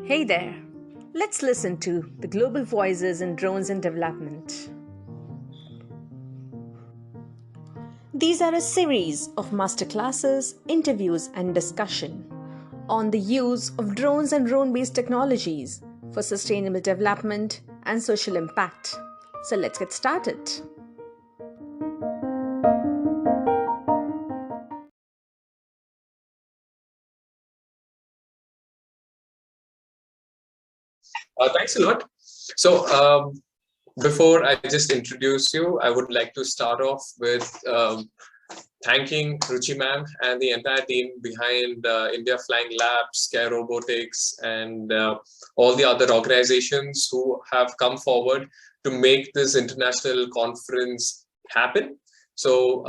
Hey there. Let's listen to the global voices in drones and development. These are a series of masterclasses, interviews, and discussion on the use of drones and drone-based technologies for sustainable development and social impact. So let's get started. Thanks a lot. So before I just introduce you, I would like to start off with thanking Ruchi ma'am and the entire team behind India Flying Labs, Care Robotics, and all the other organizations who have come forward to make this international conference happen. So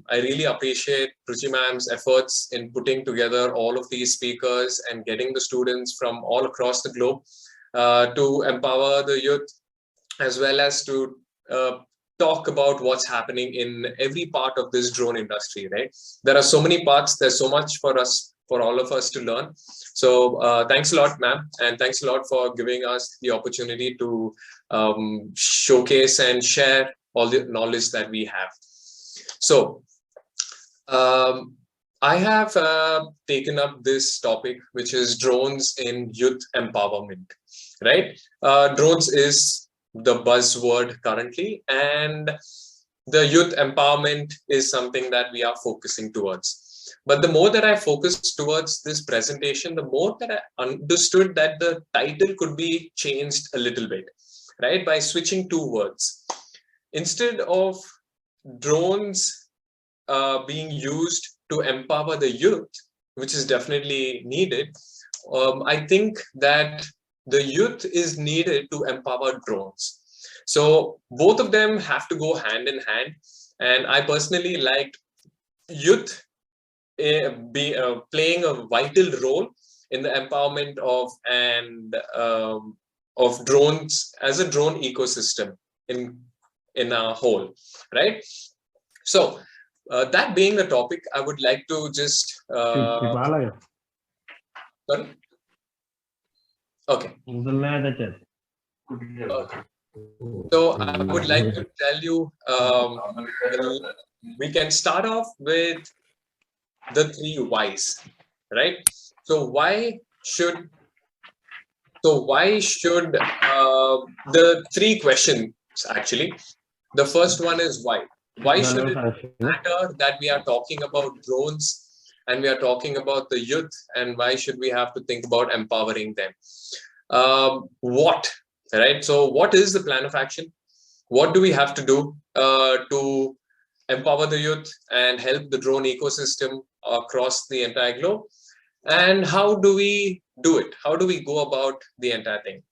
I really appreciate Ruchi ma'am's efforts in putting together all of these speakers and getting the students from all across the globe to empower the youth, as well as to talk about what's happening in every part of this drone industry, right? There are so many parts, there's so much for all of us to learn. So thanks a lot, ma'am, and thanks a lot for giving us the opportunity to showcase and share all the knowledge that we have. So I have taken up this topic, which is drones in youth empowerment, right? Drones is the buzzword currently, and the youth empowerment is something that we are focusing towards. But the more that I focused towards this presentation, the more that I understood that the title could be changed a little bit, right? By switching two words. Instead of drones being used to empower the youth, which is definitely needed, I think that the youth is needed to empower drones. So both of them have to go hand in hand. And I personally liked youth playing a vital role in the empowerment of drones as a drone ecosystem in a whole, right? So that being the topic, I would like to just sorry? Okay. So I would like to tell you, we can start off with the three whys, right? So why should the three questions actually? The first one is why. Why should it matter that we are talking about drones and we are talking about the youth, and why should we have to think about empowering them? What, right? So what is the plan of action? What do we have to do to empower the youth and help the drone ecosystem across the entire globe? And how do we do it? How do we go about the entire thing?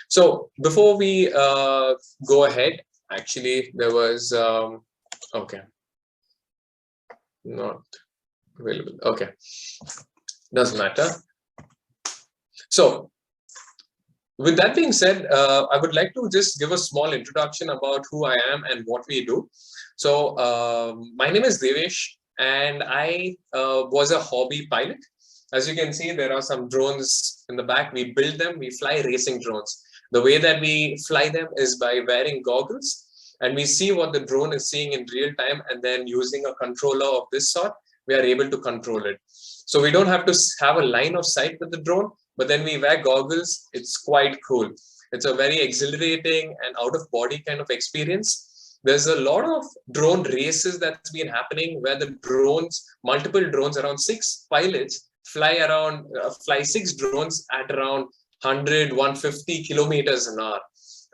So before we go ahead, actually, there was, okay, not available. Okay, doesn't matter. So with that being said, I would like to just give a small introduction about who I am and what we do. So my name is Devesh, and I was a hobby pilot. As you can see, there are some drones in the back. We build them, we fly racing drones. The way that we fly them is by wearing goggles, and we see what the drone is seeing in real time, and then using a controller of this sort, we are able to control it. So we don't have to have a line of sight with the drone, but then we wear goggles. It's quite cool. It's a very exhilarating and out of body kind of experience. There's a lot of drone races that's been happening where the drones, multiple drones, around 6 pilots fly 6 drones at around 100, 150 kilometers an hour,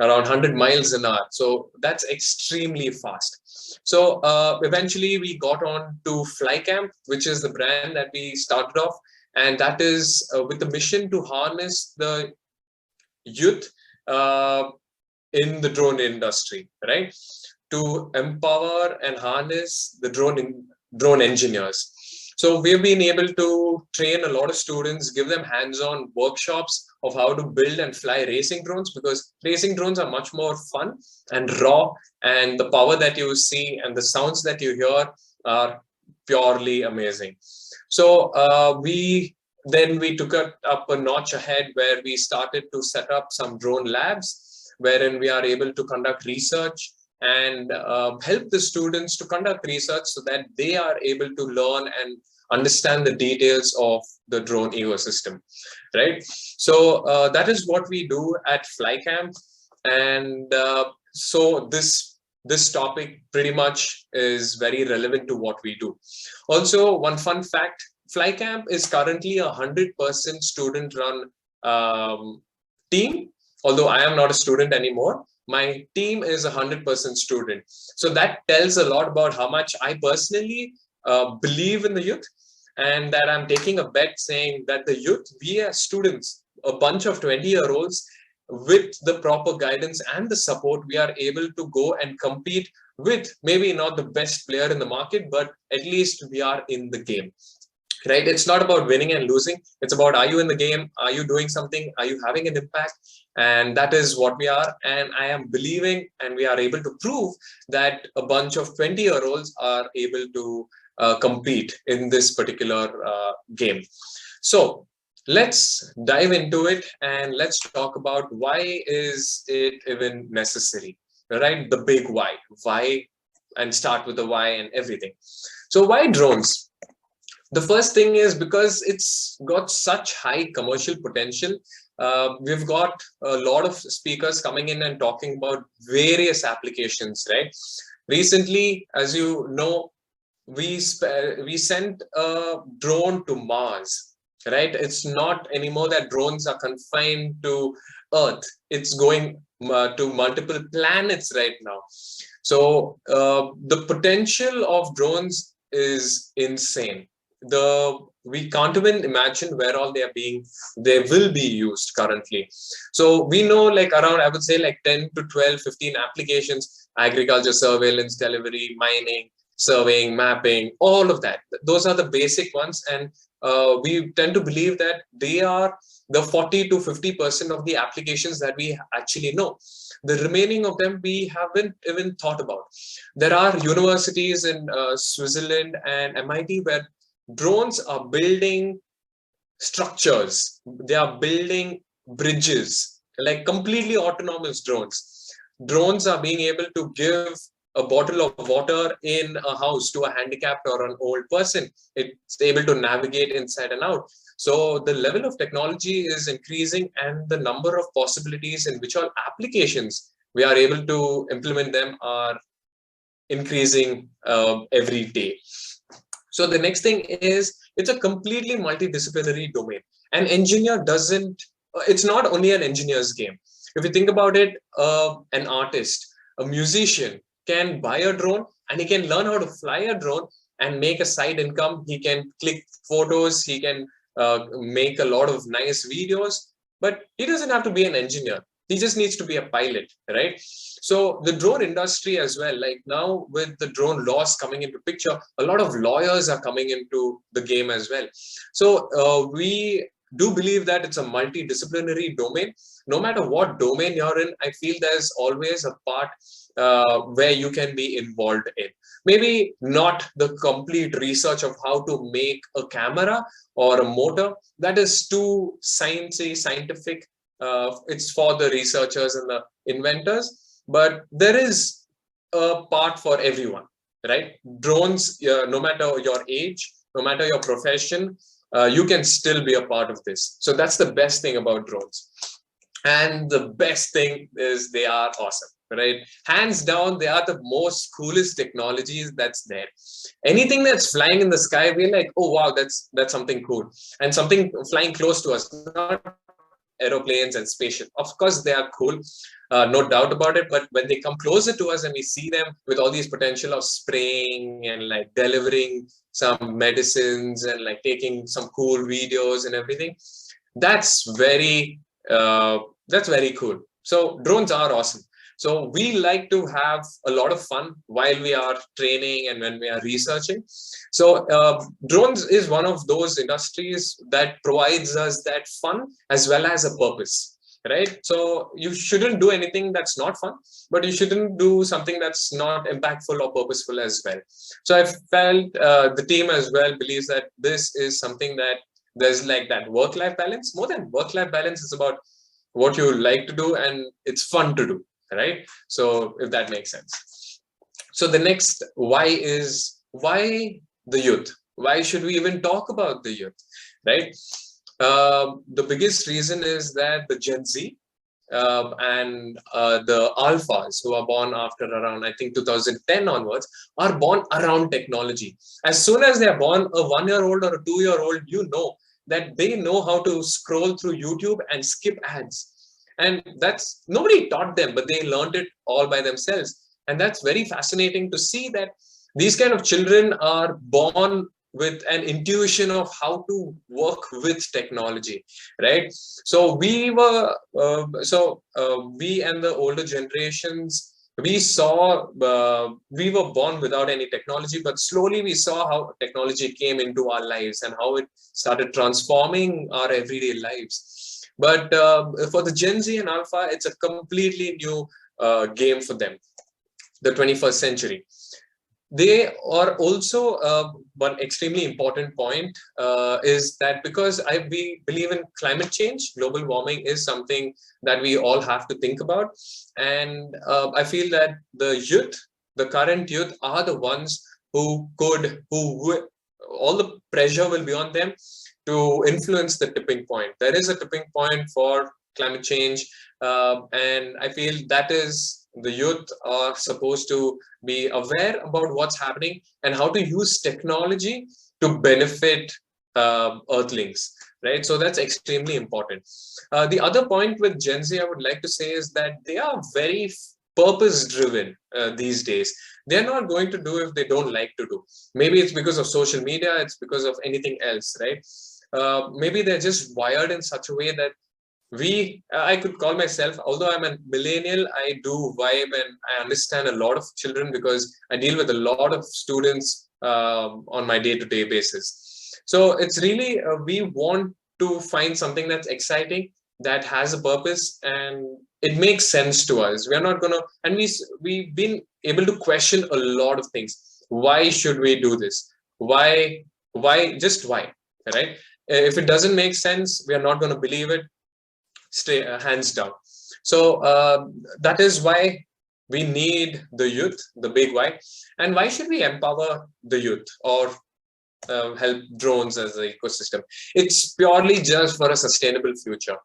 around 100 miles an hour. So that's extremely fast. So eventually we got on to FlyCamp, which is the brand that we started off. And that is with the mission to harness the youth in the drone industry, right? To empower and harness the drone engineers. So we've been able to train a lot of students, give them hands-on workshops of how to build and fly racing drones, because racing drones are much more fun and raw, and the power that you see and the sounds that you hear are purely amazing. So we Then we took it up a notch ahead, where we started to set up some drone labs, wherein we are able to conduct research and help the students to conduct research so that they are able to learn and understand the details of the drone ecosystem, right? So that is what we do at FlyCamp. And so this topic pretty much is very relevant to what we do. Also, one fun fact, FlyCamp is currently 100% student-run team. Although I am not a student anymore, my team is 100% student. So that tells a lot about how much I personally believe in the youth, and that I'm taking a bet saying that the youth, we as students, a bunch of 20-year-olds, with the proper guidance and the support, we are able to go and compete with maybe not the best player in the market, but at least we are in the game, right? It's not about winning and losing. It's about, are you in the game? Are you doing something? Are you having an impact? And that is what we are. And I am believing, and we are able to prove that a bunch of 20-year-olds are able to compete in this particular game. So let's dive into it, and let's talk about why is it even necessary, right? The big why, and start with the why and everything. So why drones? The first thing is because it's got such high commercial potential. We've got a lot of speakers coming in and talking about various applications, right? Recently, as you know, we sent a drone to Mars, right? It's not anymore that drones are confined to Earth. It's going to multiple planets right now. So the potential of drones is insane. We can't even imagine where all they will be used currently. So we know, like, around, I would say, like 10 to 12, 15 applications: agriculture, surveillance, delivery, mining, surveying, mapping, all of that. Those are the basic ones. And we tend to believe that they are the 40 to 50% of the applications that we actually know. The remaining of them we haven't even thought about. There are universities in Switzerland and MIT where drones are building structures, they are building bridges, like completely autonomous drones. Drones are being able to give a bottle of water in a house to a handicapped or an old person. It's able to navigate inside and out. So the level of technology is increasing, and the number of possibilities in which all applications we are able to implement them are increasing every day. So the next thing is, it's a completely multidisciplinary domain. An engineer it's not only an engineer's game. If you think about it, an artist, a musician can buy a drone, and he can learn how to fly a drone and make a side income. He can click photos, he can make a lot of nice videos, but he doesn't have to be an engineer. He just needs to be a pilot, right? So the drone industry as well, like now with the drone laws coming into picture, a lot of lawyers are coming into the game as well. So we do believe that it's a multidisciplinary domain. No matter what domain you're in, I feel there's always a part where you can be involved in. Maybe not the complete research of how to make a camera or a motor. That is too sciencey, scientific. It's for the researchers and the inventors, but there is a part for everyone, right? Drones, no matter your age, no matter your profession, you can still be a part of this. So that's the best thing about drones. And the best thing is they are awesome, right? Hands down, they are the most coolest technologies that's there. Anything that's flying in the sky, we're like, oh wow, that's something cool. And something flying close to us, not aeroplanes and spaceship. Of course, they are cool, no doubt about it. But when they come closer to us and we see them with all these potential of spraying and like delivering some medicines and like taking some cool videos and everything, that's very cool. So drones are awesome. So we like to have a lot of fun while we are training and when we are researching. So drones is one of those industries that provides us that fun as well as a purpose, right? So you shouldn't do anything that's not fun, but you shouldn't do something that's not impactful or purposeful as well. So I felt the team as well believes that this is something that There's like that work-life balance. More than work-life balance, is about what you like to do and it's fun to do, right? So if that makes sense. So the next why is, why the youth? Why should we even talk about the youth, right? The biggest reason is that the Gen Z and the alphas who are born after around, I think, 2010 onwards, are born around technology. As soon as they are born, a 1-year-old or a 2-year-old, you know that they know how to scroll through YouTube and skip ads. And that's, nobody taught them, but they learned it all by themselves. And that's very fascinating to see that these kind of children are born with an intuition of how to work with technology, right? So we were, we and the older generations, we saw, we were born without any technology, but slowly we saw how technology came into our lives and how it started transforming our everyday lives. But for the Gen Z and Alpha, it's a completely new game for them, the 21st century. They are also, one extremely important point is that because we believe in climate change, global warming is something that we all have to think about. And I feel that the youth, the current youth, are the ones who all the pressure will be on them to influence the tipping point. There is a tipping point for climate change. And I feel that is, the youth are supposed to be aware about what's happening and how to use technology to benefit earthlings, right? So that's extremely important. The other point with Gen Z I would like to say is that they are very purpose driven these days. They're not going to do if they don't like to do. Maybe it's because of social media, it's because of anything else, right? Maybe they're just wired in such a way that I could call myself, although I'm a millennial, I do vibe and I understand a lot of children because I deal with a lot of students on my day-to-day basis. So it's really, we want to find something that's exciting, that has a purpose, and it makes sense to us. We are not gonna, and we've been able to question a lot of things. Why should we do this? Why, just why, right? If it doesn't make sense, we are not going to believe it. Stay hands down. So that is why we need the youth, the big why. And why should we empower the youth or help drones as an ecosystem? It's purely just for a sustainable future,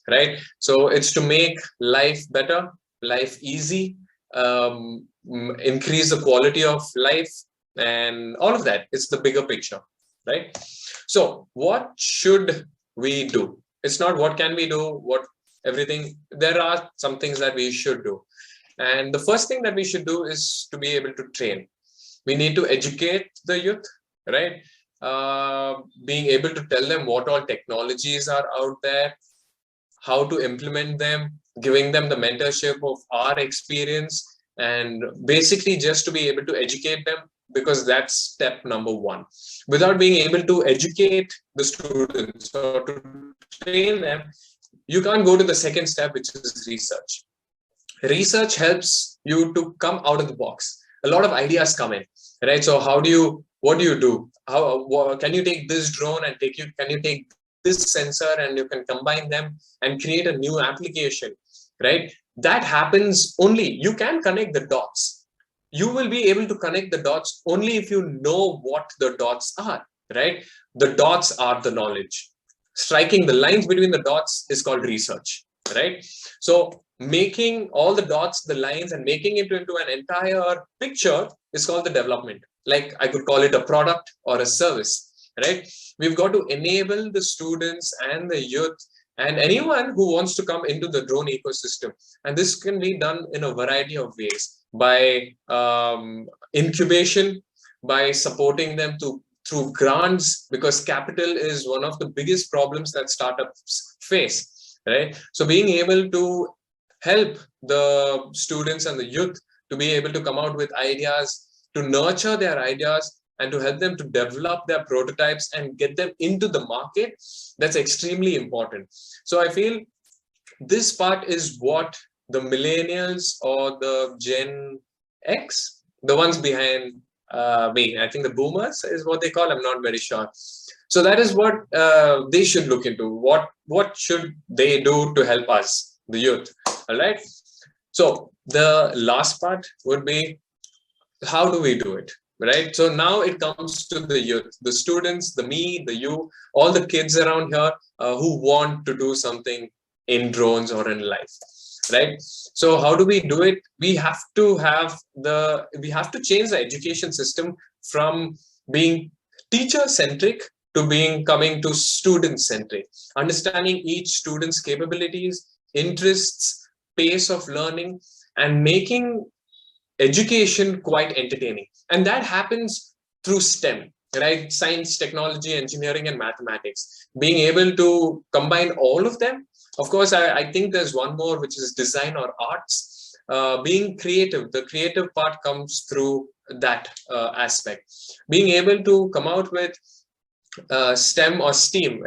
right? So it's to make life better, life easy, increase the quality of life, and all of that. It's the bigger picture, right? So what should we do? It's not what can we do, what everything. There are some things that we should do. And the first thing that we should do is to be able to train. We need to educate the youth, right? Being able to tell them what all technologies are out there, how to implement them, giving them the mentorship of our experience, and basically just to be able to educate them, because that's step number one. Without being able to educate the students or to train them, you can't go to the second step, which is research. Research helps you to come out of the box. A lot of ideas come in, right? So what do you do? How can you take this drone and can you take this sensor and you can combine them and create a new application, right? That happens only, you can connect the dots. You will be able to connect the dots only if you know what the dots are, right? The dots are the knowledge. Striking the lines between the dots is called research, right? So making all the dots, the lines, and making it into an entire picture is called the development. Like I could call it a product or a service, right? We've got to enable the students and the youth and anyone who wants to come into the drone ecosystem. And this can be done in a variety of ways, by incubation, by supporting them through grants, because capital is one of the biggest problems that startups face, right? So being able to help the students and the youth to be able to come out with ideas, to nurture their ideas, and to help them to develop their prototypes and get them into the market, that's extremely important. So I feel this part is what the millennials or the Gen X, the ones behind I think the boomers is what they call. I'm not very sure. So that is what they should look into. What should they do to help us, the youth? All right. So the last part would be, how do we do it? Right. So now it comes to the youth, the students, the me, the you, all the kids around here who want to do something in drones or in life. Right. So how do we do it? We have to change the education system from being teacher centric to coming to student centric, understanding each student's capabilities, interests, pace of learning, and making education quite entertaining. And that happens through STEM, right? Science, technology, engineering, and mathematics. Being able to combine all of them. Of course, I think there's one more, which is design or arts. Being creative, the creative part comes through that aspect. Being able to come out with STEM or STEAM,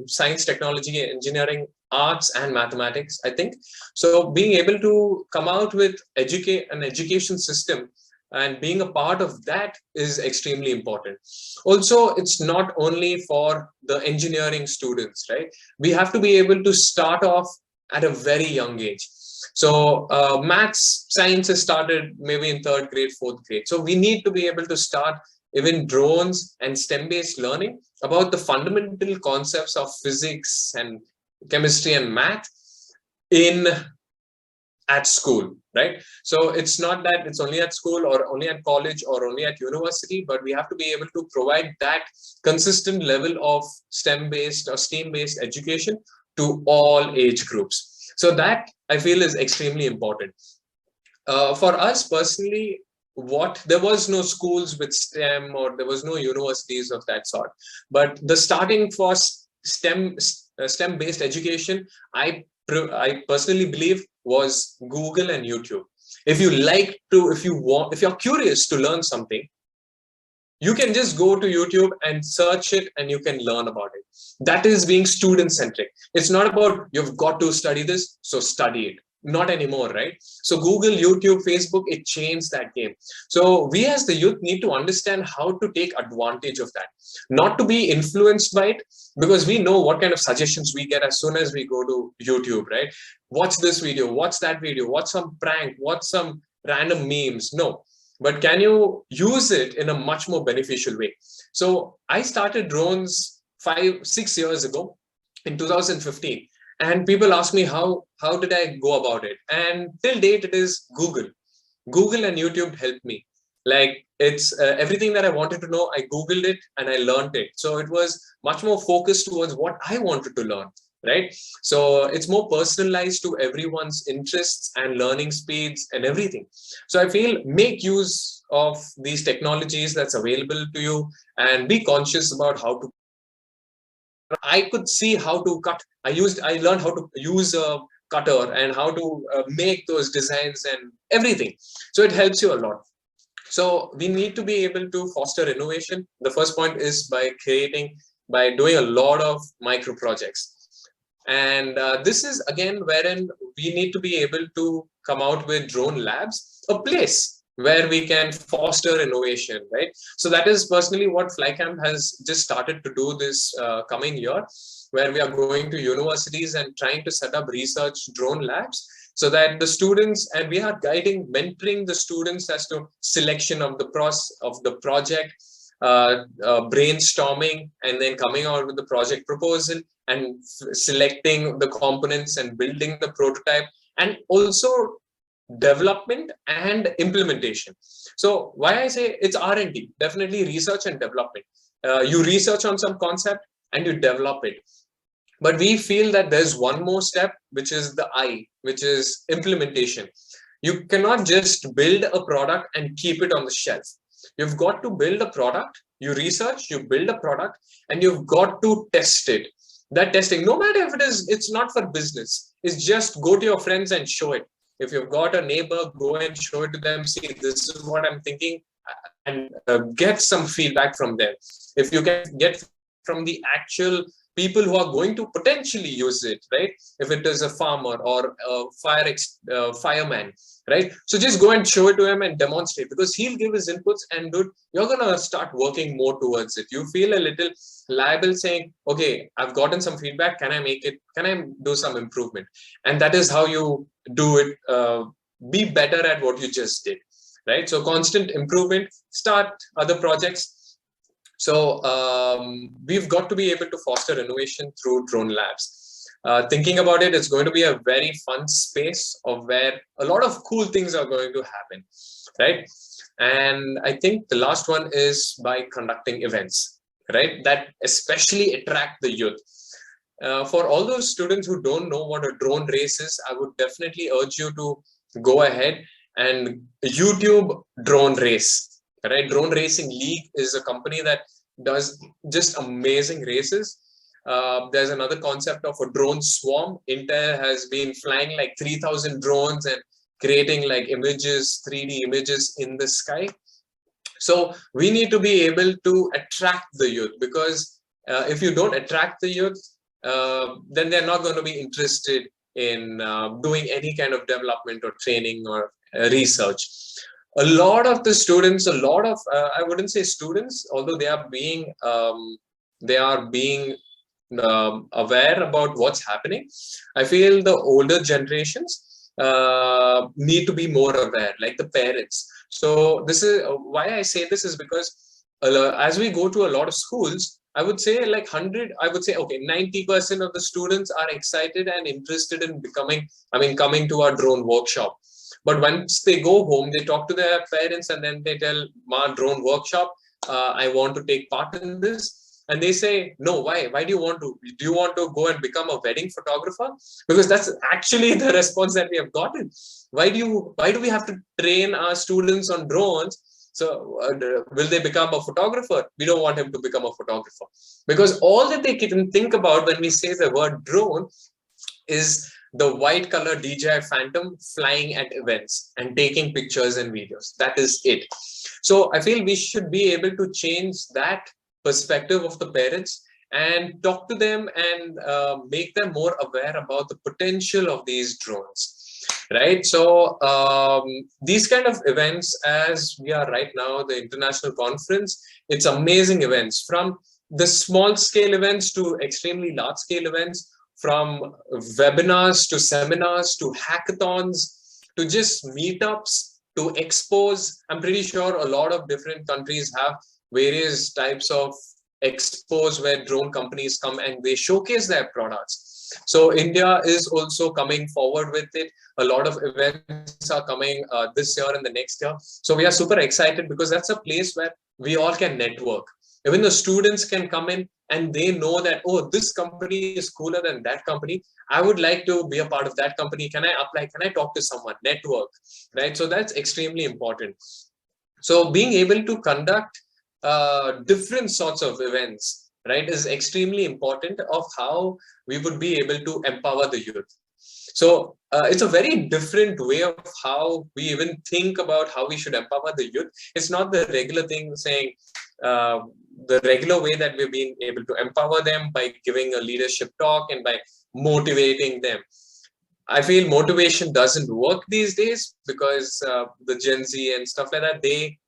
science, technology, engineering, arts, and mathematics, I think. So being able to come out with an education system and being a part of that is extremely important. Also, it's not only for the engineering students, right? We have to be able to start off at a very young age. So maths, science has started maybe in 3rd grade, 4th grade. So we need to be able to start even drones and STEM-based learning about the fundamental concepts of physics and chemistry and math at school, right? So it's not that it's only at school or only at college or only at university, but we have to be able to provide that consistent level of STEM-based or STEAM-based education to all age groups. So that I feel is extremely important. For us personally, there was no schools with STEM or there was no universities of that sort. But the starting for STEM-based education, I personally believe was Google and YouTube. If you're curious to learn something, you can just go to YouTube and search it and you can learn about it. That is being student-centric. It's not about you've got to study this, so study it. Not anymore, right? So Google, YouTube, Facebook, it changed that game. So we as the youth need to understand how to take advantage of that, not to be influenced by it, because we know what kind of suggestions we get as soon as we go to YouTube, right? Watch this video, watch that video, watch some prank, watch some random memes. No, but can you use it in a much more beneficial way? So I started drones 5-6 years ago in 2015. And people ask me, how did I go about it? And till date, it is Google. Google and YouTube helped me. Like it's everything that I wanted to know, I Googled it and I learned it. So it was much more focused towards what I wanted to learn, right? So it's more personalized to everyone's interests and learning speeds and everything. So I feel make use of these technologies that's available to you and be conscious about how to. I could see how to cut. I learned how to use a cutter and how to make those designs and everything. So it helps you a lot. So we need to be able to foster innovation. The first point is by doing a lot of micro projects. And this is again wherein we need to be able to come out with drone labs, a place where we can foster innovation, right? So that is personally what FlyCamp has just started to do this coming year, where we are going to universities and trying to set up research drone labs so that the students, and we are mentoring the students as to selection of the project, brainstorming, and then coming out with the project proposal and selecting the components and building the prototype, and also development and implementation. So why I say it's R&D, definitely research and development. You research on some concept and you develop it. But we feel that there's one more step, which is the I, which is implementation. You cannot just build a product and keep it on the shelf. You've got to build a product, you research, you build a product, and you've got to test it. That testing, no matter if it's not for business, it's just go to your friends and show it. If you've got a neighbor, go and show it to them, see, this is what I'm thinking, and get some feedback from them. If you can get from the actual people who are going to potentially use it, right? If it is a farmer or a fireman, right? So just go and show it to him and demonstrate, because he'll give his inputs, and dude, you're gonna start working more towards it. You feel a little liable saying, okay, I've gotten some feedback, can I make it, can I do some improvement? And that is how you do it. Be better at what you just did, right? So constant improvement, start other projects. So we've got to be able to foster innovation through drone labs. Thinking about it, it's going to be a very fun space of where a lot of cool things are going to happen, right? And I think the last one is by conducting events, right? That especially attract the youth. For all those students who don't know what a drone race is, I would definitely urge you to go ahead and YouTube drone race, right? Drone Racing League is a company that does just amazing races. There's another concept of a drone swarm. Intel has been flying like 3,000 drones and creating like images, 3D images in the sky. So we need to be able to attract the youth, because if you don't attract the youth, then they're not going to be interested in doing any kind of development or training or research. A lot of the students, I wouldn't say students, although they are being aware about what's happening. I feel the older generations need to be more aware, like the parents. So this is why I say this is because as we go to a lot of schools, I would say like 100, I would say, okay, 90% of the students are excited and interested in coming to our drone workshop. But once they go home, they talk to their parents and then they tell, Ma, drone workshop, I want to take part in this. And they say, no, why? Why do you want to? Do you want to go and become a wedding photographer? Because that's actually the response that we have gotten. Why do we have to train our students on drones? So will they become a photographer? We don't want him to become a photographer, because all that they can think about when we say the word drone is the white color DJI Phantom flying at events and taking pictures and videos. That is it. So I feel we should be able to change that perspective of the parents and talk to them and make them more aware about the potential of these drones. Right. So these kind of events, as we are right now, the international conference, it's amazing events, from the small scale events to extremely large scale events, from webinars to seminars to hackathons to just meetups to expos. I'm pretty sure a lot of different countries have various types of expos where drone companies come and they showcase their products. So India is also coming forward with it. A lot of events are coming this year and the next year. So we are super excited, because that's a place where we all can network. Even the students can come in and they know that, oh, this company is cooler than that company. I would like to be a part of that company. Can I apply? Can I talk to someone? Network, right? So that's extremely important. So being able to conduct different sorts of events, right, is extremely important of how we would be able to empower the youth. So it's a very different way of how we even think about how we should empower the youth. It's not the regular thing saying the regular way that we've been able to empower them by giving a leadership talk and by motivating them. I feel motivation doesn't work these days, because the Gen Z and stuff like that,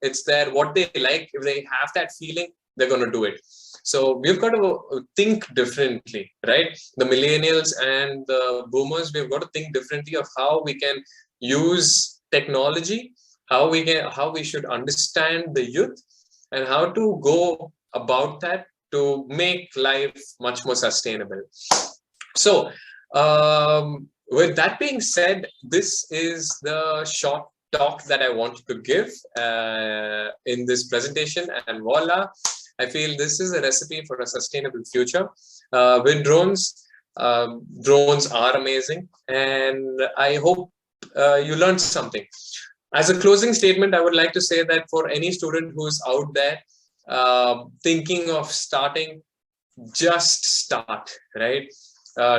it's there, what they like. If they have that feeling, they're going to do it. So we've got to think differently, right? The millennials and the boomers, we've got to think differently of how we can use technology, how we should understand the youth, and how to go about that to make life much more sustainable. So with that being said, this is the short talk that I wanted to give in this presentation, and voila, I feel this is a recipe for a sustainable future. With drones, drones are amazing, and I hope you learned something. As a closing statement, I would like to say that for any student who's out there thinking of starting, just start, right?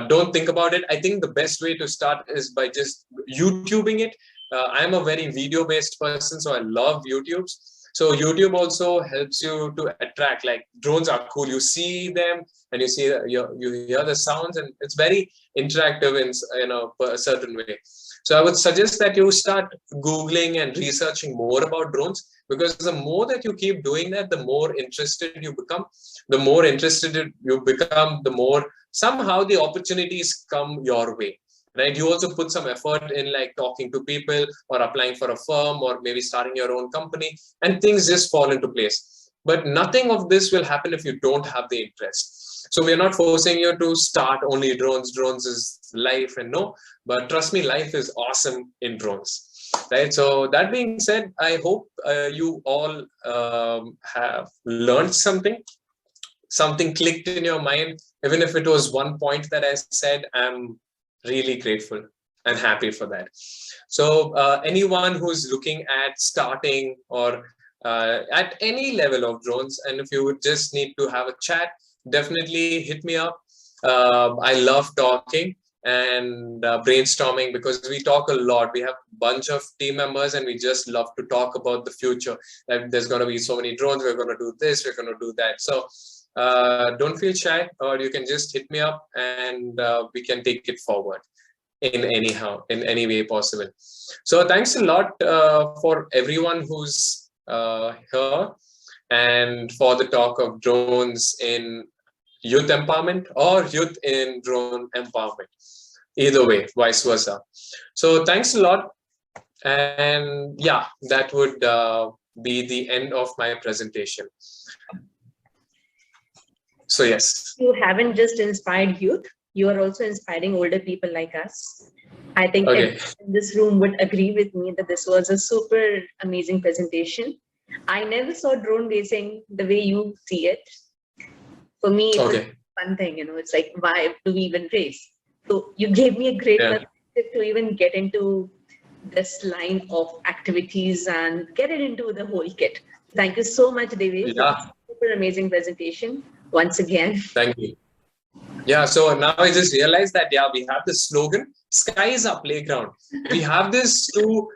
Don't think about it. I think the best way to start is by just YouTubing it. I'm a very video-based person, so I love YouTubes. So YouTube also helps you to attract, like drones are cool. You see them and you see, you hear the sounds, and it's very interactive in a certain way. So I would suggest that you start Googling and researching more about drones, because the more that you keep doing that, the more interested you become. The more interested you become, the more somehow the opportunities come your way. Right? You also put some effort in, like talking to people or applying for a firm or maybe starting your own company, and things just fall into place. But nothing of this will happen if you don't have the interest. So we're not forcing you to start only drones. Drones is life, and no, but trust me, life is awesome in drones. Right. So that being said, I hope you all have learned something clicked in your mind. Even if it was one point that I said, I'm really grateful and happy for that. So anyone who's looking at starting or at any level of drones, and if you would just need to have a chat, definitely hit me up. I love talking and brainstorming, because we talk a lot. We have a bunch of team members and we just love to talk about the future. Like there's going to be so many drones, we're going to do this, we're going to do that. So don't feel shy, or you can just hit me up and we can take it forward in any way possible. So thanks a lot for everyone who's here, and for the talk of drones in youth empowerment or youth in drone empowerment. Either way, vice versa. So thanks a lot. And yeah, that would be the end of my presentation. So yes. You haven't just inspired youth, you are also inspiring older people like us. I think everyone in this room would agree with me that this was a super amazing presentation. I never saw drone racing the way you see it. For me, it was a fun thing, it's like, why do we even race? So you gave me a great perspective to even get into this line of activities and get it into the whole kit. Thank you so much, Devesh. Yeah. Super amazing presentation once again. Thank you. Yeah, so now I just realized that, we have this slogan, sky is our playground. We have this to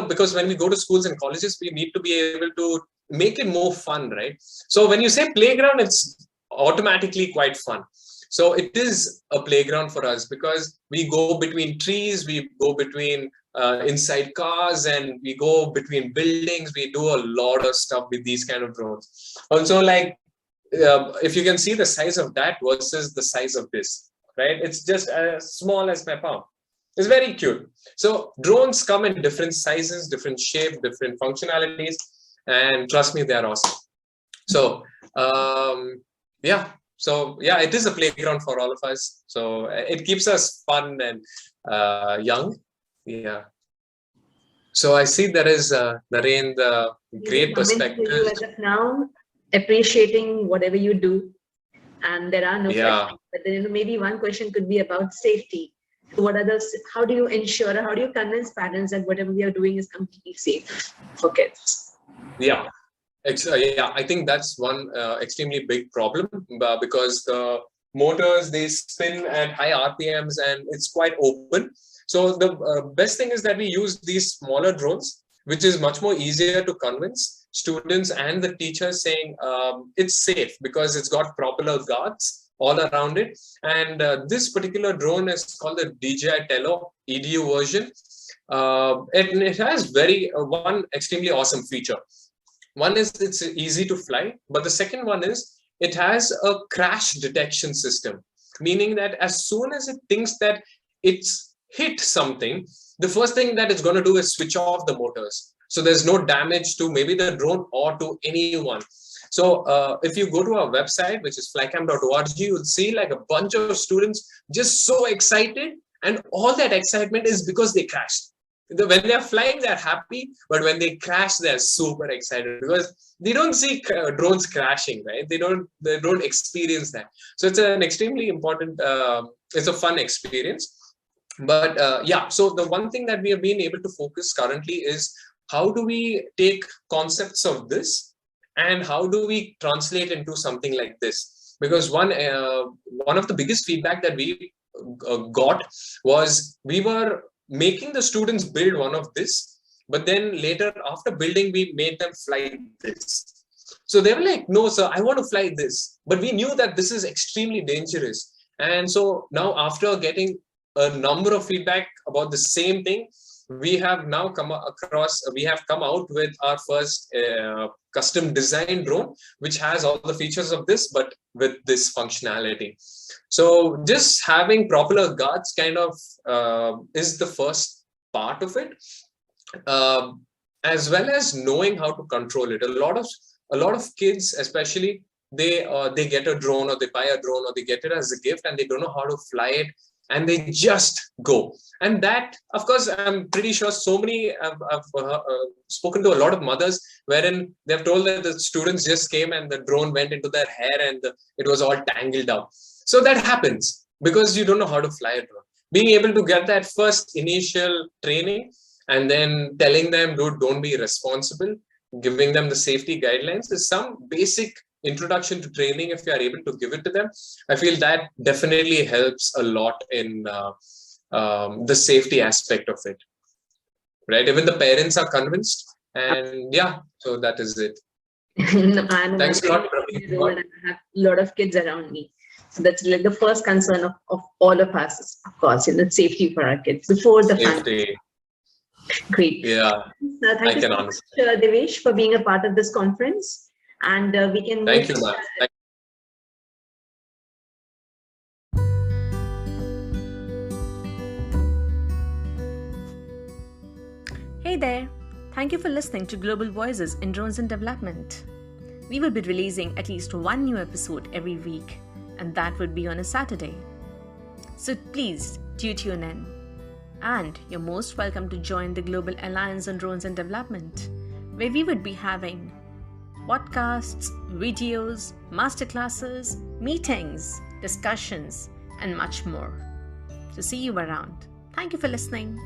because when we go to schools and colleges, we need to be able to make it more fun, right? So when you say playground, it's automatically quite fun. So it is a playground for us, because we go between trees, we go between inside cars, and we go between buildings. We do a lot of stuff with these kind of drones. Also, like, if you can see the size of that versus the size of this, right? It's just as small as my palm. It's very cute. So drones come in different sizes, different shape, different functionalities, and trust me, they're awesome. So it is a playground for all of us. So it keeps us fun and young. Yeah. So I see there is Naren, the great perspective. As of now, appreciating whatever you do, and there are no questions, but then maybe one question could be about safety. So what are those? How do you ensure? How do you convince parents that whatever we are doing is completely safe for kids? Yeah, I think that's one extremely big problem, because the motors, they spin at high RPMs and it's quite open. So the best thing is that we use these smaller drones, which is much more easier to convince students and the teachers, saying it's safe because it's got propeller guards all around it. And this particular drone is called the DJI Tello EDU version. It has one extremely awesome feature. One is it's easy to fly, but the second one is it has a crash detection system, meaning that as soon as it thinks that it's hit something, the first thing that it's going to do is switch off the motors. So there's no damage to maybe the drone or to anyone. So if you go to our website, which is flycamp.org, you'll see like a bunch of students just so excited. And all that excitement is because they crashed. When they're flying, they're happy. But when they crash, they're super excited because they don't see drones crashing, right? They don't experience that. So it's an extremely important, it's a fun experience. But so the one thing that we have been able to focus currently is how do we take concepts of this and how do we translate into something like this? Because one of the biggest feedback that we got was we were making the students build one of this, But then later, after building, we made them fly this. So they were like, no, sir, I want to fly this. But we knew that this is extremely dangerous. And so now, after getting a number of feedback about the same thing, we have now come out with our first custom design drone, which has all the features of this, but with this functionality. So just having proper guards kind of is the first part of it, as well as knowing how to control it. A lot of kids, especially, they get a drone, or they buy a drone, or they get it as a gift, and they don't know how to fly it, and they just go. And that, of course, I'm pretty sure so many, I've spoken to a lot of mothers wherein they've told that the students just came and the drone went into their hair and it was all tangled up. So that happens because you don't know how to fly a drone. Being able to get that first initial training and then telling them, dude, don't be irresponsible, giving them the safety guidelines is some basic introduction to training. If you are able to give it to them, I feel that definitely helps a lot in the safety aspect of it, right? Even the parents are convinced, and yeah, so that is it. Thanks a lot. I have a lot of kids around me, so that's like the first concern of all of us, of course, safety for our kids before the safety. Great. Yeah, thank you so much, Devesh, for being a part of this conference. And we can thank you, ma'am. Hey there. Thank you for listening to Global Voices in Drones and Development. We will be releasing at least one new episode every week, and that would be on a Saturday. So please do tune in. And you're most welcome to join the Global Alliance on Drones and Development, where we would be having podcasts, videos, masterclasses, meetings, discussions, and much more. So see you around. Thank you for listening.